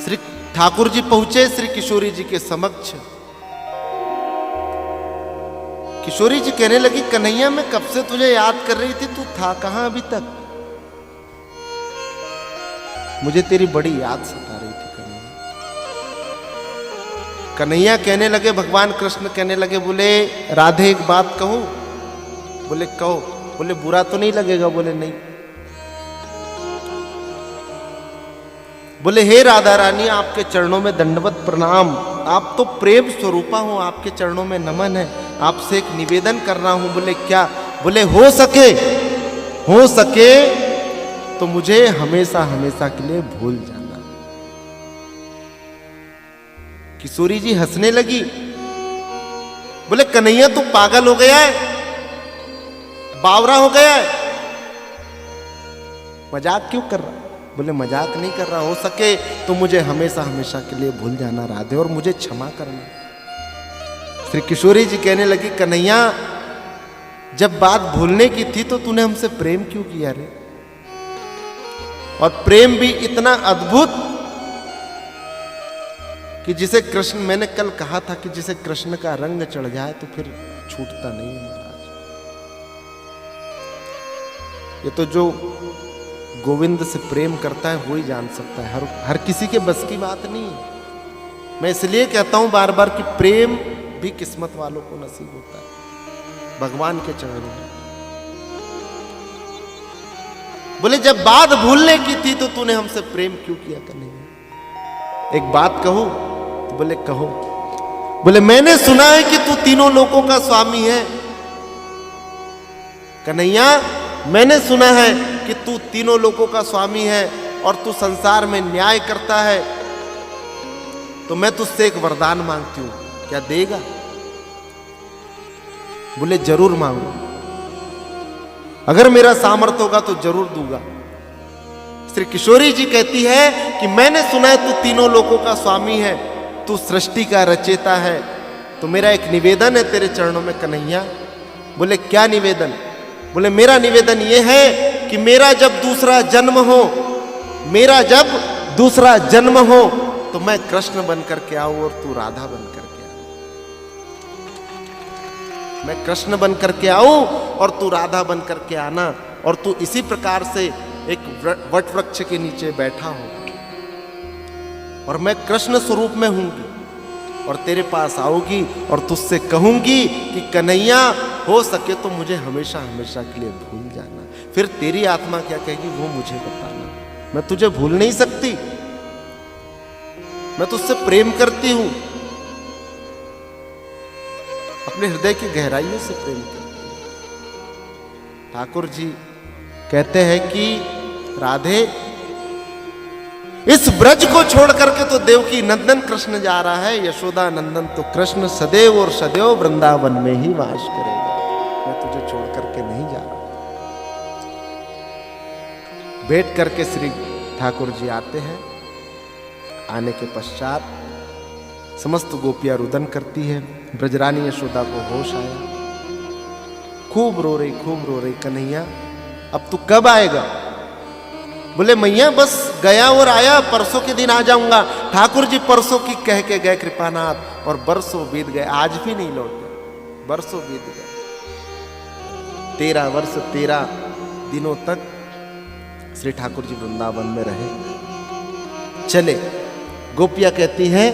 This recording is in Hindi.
श्री ठाकुर जी पहुंचे श्री किशोरी जी के समक्ष। किशोरी जी कहने लगी, कन्हैया मैं कब से तुझे याद कर रही थी, तू था कहां अभी तक? मुझे तेरी बड़ी याद सता रही थी कन्हैया। कन्हैया कहने लगे, भगवान कृष्ण कहने लगे, बोले राधे एक बात कहूं? बोले कहो। बोले बुरा तो नहीं लगेगा? बोले नहीं। बोले हे राधा रानी, आपके चरणों में दंडवत प्रणाम, आप तो प्रेम स्वरूपा हो, आपके चरणों में नमन है, आपसे एक निवेदन कर रहा हूं। बोले क्या? बोले हो सके तो मुझे हमेशा हमेशा के लिए भूल जाना। किशोरी जी हंसने लगी। बोले कन्हैया तू पागल हो गया है, बावरा हो गया है, मजाक क्यों कर रहा? बोले मजाक नहीं कर रहा, हो सके तो मुझे हमेशा हमेशा के लिए भूल जाना राधे, और मुझे क्षमा करना। श्री किशोरी जी कहने लगी, कन्हैया जब बात भूलने की थी तो तूने हमसे प्रेम क्यों किया रे? और प्रेम भी इतना अद्भुत कि जिसे कृष्ण, मैंने कल कहा था कि जिसे कृष्ण का रंग चढ़ जाए तो फिर छूटता नहीं है महाराज। ये तो जो गोविंद से प्रेम करता है वो ही जान सकता है, हर किसी के बस की बात नहीं है। मैं इसलिए कहता हूं बार बार कि प्रेम भी किस्मत वालों को नसीब होता है भगवान के चरणों में। बोले जब बात भूलने की थी तो तूने हमसे प्रेम क्यों किया कन्हैया? एक बात कहूं? तो बोले कहो। बोले मैंने सुना है कि तू तीनों लोकों का स्वामी है कन्हैया, मैंने सुना है कि तू तीनों लोकों का स्वामी है और तू संसार में न्याय करता है, तो मैं तुझसे एक वरदान मांगती हूं, क्या देगा? बोले जरूर मांगो, अगर मेरा सामर्थ्य होगा तो जरूर दूंगा। श्री किशोरी जी कहती है कि मैंने सुना है तू तीनों लोकों का स्वामी है, तू सृष्टि का रचेता है, तो मेरा एक निवेदन है तेरे चरणों में कन्हैया। बोले क्या निवेदन? बोले मेरा निवेदन यह है कि मेरा जब दूसरा जन्म हो तो मैं कृष्ण बन करके आऊं और तू राधा बन करके आ। मैं कृष्ण बन करके आऊं और तू राधा बन करके आना, और तू इसी प्रकार से एक वट वृक्ष के नीचे बैठा हो और मैं कृष्ण स्वरूप में हूंगी और तेरे पास आऊंगी और तुझसे कहूंगी कि कन्हैया हो सके तो मुझे हमेशा हमेशा के लिए भूल जाना। फिर तेरी आत्मा क्या कहेगी वो मुझे बताना। मैं तुझे भूल नहीं सकती, मैं तुझसे प्रेम करती हूं, अपने हृदय की गहराइयों से प्रेम करती हूं। ठाकुर जी कहते हैं कि राधे इस ब्रज को छोड़ करके तो देवकी नंदन कृष्ण जा रहा है, यशोदा नंदन तो कृष्ण सदैव और सदैव वृंदावन में ही वास करेगा, मैं तुझे छोड़ करके नहीं जा रहा। बैठ करके श्री ठाकुर जी आते हैं। आने के पश्चात समस्त गोपियां रुदन करती है। ब्रजरानी यशोदा को होश आया, खूब रो रही कन्हैया अब तू कब आएगा? बोले मैया बस गया और आया, परसों के दिन आ जाऊंगा। ठाकुर जी परसों की कह के गए कृपानाथ, और बरसों बीत गए, आज भी नहीं लौटे, बरसों बीत गए। 13 वर्ष 13 दिनों तक श्री ठाकुर जी वृंदावन में रहे। चले, गोपियां कहती हैं